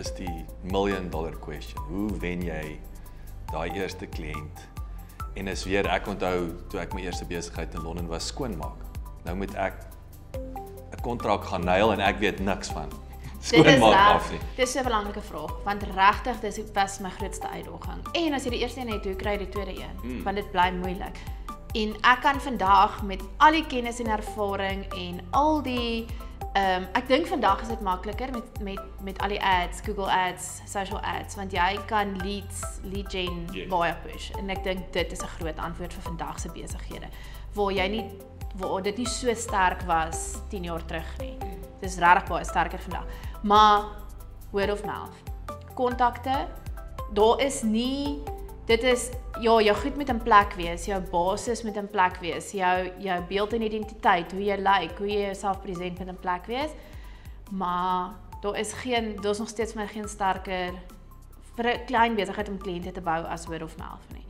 dis die $1 million question. Hoe wen jy daai eerste kliënt? En is weer, ek onthou, toe ek my eerste besigheid in Londen was, skoonmaak. Nou moet ek 'n kontrak gaan nail en ek weet niks van skoonmaak af nie. Dis 'n belangrike vraag, want regtig dis was my grootste uitdaging. En as jy die eerste een het, hoe kry jy die tweede een? Want dit bly moeilik. En ek kan vandag met al die kennis en ervaring en al die ek dink vandag is dit makliker met al die ads, Google Ads, social ads, want jy kan lead gen baie push. En ek dink dit is 'n groot antwoord vir vandag se besighede, waar dit nie so sterk was 10 jaar terug nie. Dit is regtig baie sterker vandag. Maar word of mouth, kontakte, daar is nie, dit is, ja, jou goed moet in plek wees, jou basis moet in plek wees, jou beeld en identiteit, hoe jy lyk, hoe jy jouself present moet in plek wees, maar daar is nog steeds vir my geen sterker, vir 'n klein besigheid om kliënte te bou as word of mouth nie.